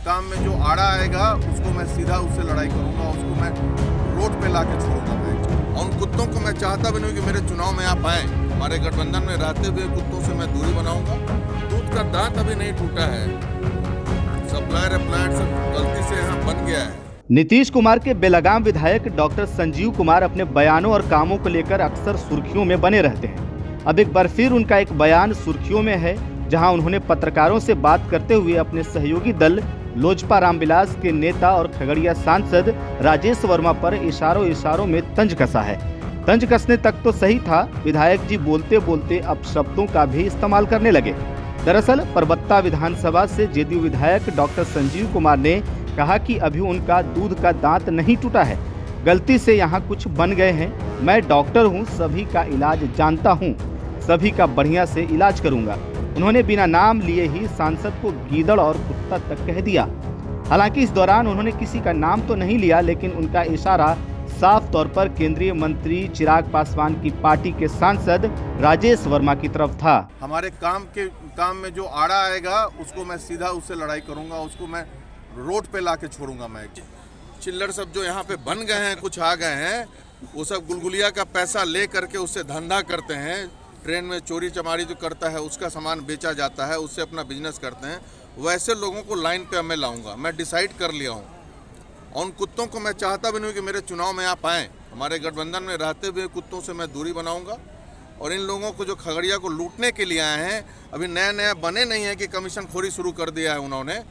काम में जो आड़ा आएगा उसको मैं सीधा उससे लड़ाई करूंगा, उसको मैं रोड पे लाके छोड़ूंगा मैं। और उन कुत्तों को मैं चाहता भी नहीं कि मेरे चुनाव में आप आए। हमारे गठबंधन में रहते हुए कुत्तों से मैं दूरी बनाऊंगा। दूध का दांत अभी नहीं टूटा है, सप्लायर अप्लायर सब गलती से यहाँ बन गया है। नीतीश कुमार के बेलगाम विधायक डॉक्टर संजीव कुमार अपने बयानों और कामों को लेकर अक्सर सुर्खियों में बने रहते हैं। अब एक बार फिर उनका एक बयान सुर्खियों में है, जहां उन्होंने पत्रकारों से बात करते हुए अपने सहयोगी दल लोजपा रामविलास के नेता और खगड़िया सांसद राजेश वर्मा पर इशारों में तंज कसा है। तंज कसने तक तो सही था, विधायक जी बोलते बोलते अब शब्दों का भी इस्तेमाल करने लगे। दरअसल परबत्ता विधानसभा से जेडीयू विधायक डॉक्टर संजीव कुमार ने कहा कि अभी उनका दूध का दांत नहीं टूटा है, गलती से यहाँ कुछ बन गए हैं। मैं डॉक्टर हूँ, सभी का इलाज जानता हूँ, सभी का बढ़िया से इलाज करूँगा। उन्होंने बिना नाम लिए ही सांसद को गीदड़ और कुत्ता तक कह दिया। हालांकि इस दौरान उन्होंने किसी का नाम तो नहीं लिया, लेकिन उनका इशारा साफ तौर पर केंद्रीय मंत्री चिराग पासवान की पार्टी के सांसद राजेश वर्मा की तरफ था। हमारे काम में जो आड़ा आएगा उसको मैं सीधा उससे लड़ाई करूंगा, उसको मैं रोड पे लाके छोड़ूंगा मैं। चिल्लर सब जो यहाँ पे बन गए हैं, कुछ आ गए हैं, वो सब गुलगुलिया का पैसा ले करके उससे धंधा करते हैं। ट्रेन में चोरी चमारी जो करता है उसका सामान बेचा जाता है, उससे अपना बिजनेस करते हैं। वैसे लोगों को लाइन पे मैं लाऊंगा, मैं डिसाइड कर लिया हूँ। और उन कुत्तों को मैं चाहता भी नहीं कि मेरे चुनाव में आप आएँ। हमारे गठबंधन में रहते हुए कुत्तों से मैं दूरी बनाऊंगा। और इन लोगों को जो खगड़िया को लूटने के लिए आए हैं, अभी नया बने नहीं है कि कमीशन खोरी शुरू कर दिया है उन्होंने।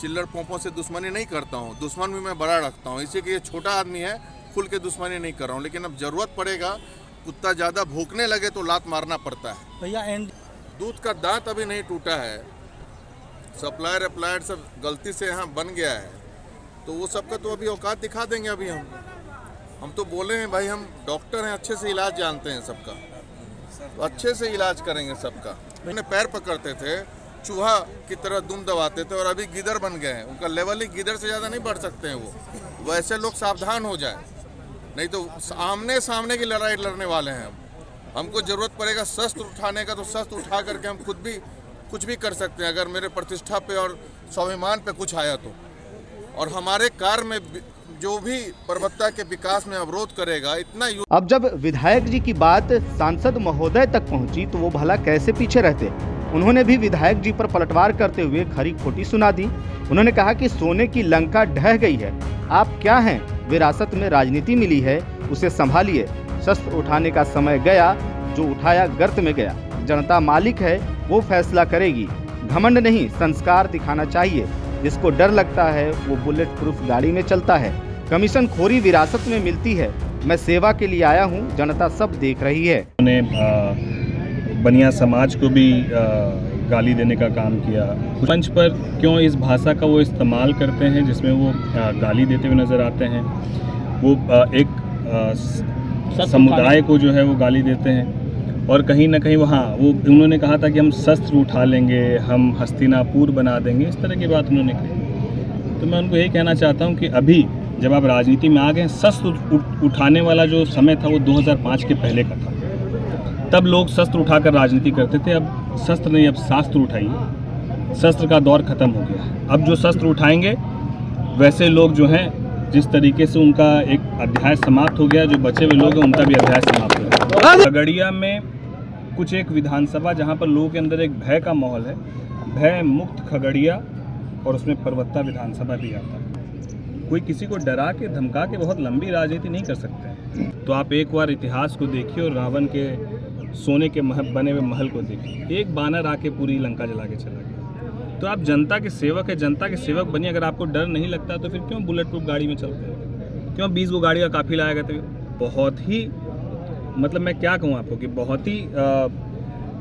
चिल्लर पोंपों से दुश्मनी नहीं करता हूँ, दुश्मन भी मैं बड़ा रखता हूँ। इसी के ये छोटा आदमी है, खुल के दुश्मनी नहीं कर रहा हूँ। लेकिन अब जरूरत पड़ेगा, कुत्ता ज़्यादा भौंकने लगे तो लात मारना पड़ता है। भैया दूध का दांत अभी नहीं टूटा है, सप्लायर अप्लायर सब गलती से यहाँ बन गया है, तो वो सबका तो अभी औकात दिखा देंगे। अभी हम तो बोले हैं भाई, हम डॉक्टर हैं, अच्छे से इलाज जानते हैं सबका, तो अच्छे से इलाज करेंगे सबका। मैंने पैर पकड़ते थे, चूहा की तरह दुम दबाते थे, और अभी गिदड़ बन गए हैं। उनका लेवल ही गिदड़ से ज़्यादा नहीं बढ़ सकते हैं वो। वैसे लोग सावधान हो जाए, नहीं तो आमने सामने की लड़ाई लड़ने वाले हैं हम। हमको ज़रूरत पड़ेगा शस्त्र उठाने का, तो शस्त्र उठा करके हम खुद भी कुछ भी कर सकते हैं, अगर मेरे प्रतिष्ठा पे और स्वाभिमान पे कुछ आया तो। और हमारे कार्य में जो भी परबत्ता के विकास में अवरोध करेगा, इतना अब जब विधायक जी की बात सांसद महोदय तक पहुंची तो वो भला कैसे पीछे रहते। उन्होंने भी विधायक जी पर पलटवार करते हुए खरी खोटी सुना दी। उन्होंने कहा कि सोने की लंका ढह गई है, आप क्या हैं, विरासत में राजनीति मिली है, उसे संभालिए। शस्त्र उठाने का समय गया, जो उठाया गर्त में गया। जनता मालिक है, वो फैसला करेगी। घमंड नहीं, संस्कार दिखाना चाहिए। जिसको डर लगता है वो बुलेट प्रूफ गाड़ी में चलता है। कमीशन खोरी विरासत में मिलती है। मैं सेवा के लिए आया हूँ, जनता सब देख रही है। बनिया समाज को भी गाली देने का काम किया। मंच पर क्यों इस भाषा का वो इस्तेमाल करते हैं जिसमें वो गाली देते हुए नज़र आते हैं। वो एक समुदाय को जो है वो गाली देते हैं, और कहीं ना कहीं वहाँ वो उन्होंने कहा था कि हम शस्त्र उठा लेंगे, हम हस्तिनापुर बना देंगे, इस तरह की बात उन्होंने कही। तो मैं उनको यही कहना चाहता हूँ कि अभी जब आप राजनीति में आ गए, शस्त्र उठाने वाला जो समय था वो 2005 के पहले का था। तब लोग शस्त्र उठाकर राजनीति करते थे। अब शस्त्र नहीं, अब शास्त्र उठाइए। शस्त्र का दौर खत्म हो गया। अब जो शस्त्र उठाएंगे वैसे लोग जो हैं, जिस तरीके से उनका एक अध्याय समाप्त हो गया, जो बचे हुए लोग हैं उनका भी अध्याय समाप्त हो गया। खगड़िया में कुछ एक विधानसभा जहाँ पर लोगों के अंदर एक भय का माहौल है, भय मुक्त खगड़िया, और उसमें परबत्ता विधानसभा भी आता है। कोई किसी को डरा के धमका के बहुत लंबी राजनीति नहीं कर सकते हैं। तो आप एक बार इतिहास को देखिए और रावण के सोने के बने हुए महल को देखिए। एक बानर आके पूरी लंका जला के चला गया। तो आप जनता के सेवक है, जनता के सेवक बनिए। अगर आपको डर नहीं लगता तो फिर क्यों बुलेट प्रूफ गाड़ी में चलते हैं, क्यों 20 गो गाड़ी का काफिला आएगा। तो बहुत ही मतलब मैं क्या कहूँ आपको कि बहुत ही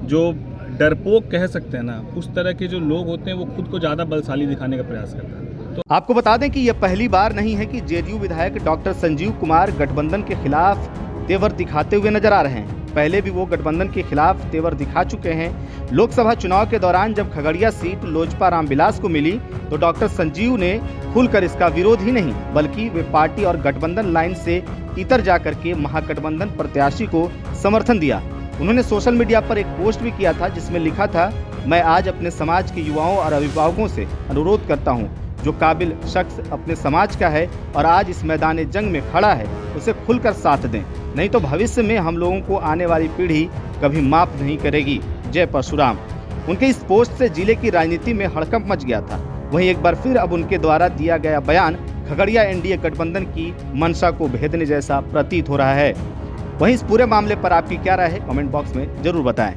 जो डरपोक कह सकते हैं ना, उस तरह के जो लोग होते हैं वो खुद को ज़्यादा बलशाली दिखाने का प्रयास करते हैं। तो आपको बता दें कि यह पहली बार नहीं है कि जेडीयू विधायक डॉक्टर संजीव कुमार गठबंधन के खिलाफ तेवर दिखाते हुए नजर आ रहे हैं। पहले भी वो गठबंधन के खिलाफ तेवर दिखा चुके हैं। लोकसभा चुनाव के दौरान जब खगड़िया सीट लोजपा रामविलास को मिली तो डॉक्टर संजीव ने खुलकर इसका विरोध ही नहीं, बल्कि वे पार्टी और गठबंधन लाइन से इतर जाकर के महागठबंधन प्रत्याशी को समर्थन दिया। उन्होंने सोशल मीडिया पर एक पोस्ट भी किया था जिसमें लिखा था, मैं आज अपने समाज के युवाओं और अभिभावकों से अनुरोध करता हूं, जो काबिल शख्स अपने समाज का है और आज इस मैदान जंग में खड़ा है, उसे खुलकर साथ दें, नहीं तो भविष्य में हम लोगों को आने वाली पीढ़ी कभी माफ नहीं करेगी। जय परशुराम। उनके इस पोस्ट से जिले की राजनीति में हड़कंप मच गया था। वहीं एक बार फिर अब उनके द्वारा दिया गया बयान खगड़िया एनडीए गठबंधन की मंशा को भेदने जैसा प्रतीत हो रहा है। वहीं इस पूरे मामले पर आपकी क्या राय है, कमेंट बॉक्स में जरूर बताएं।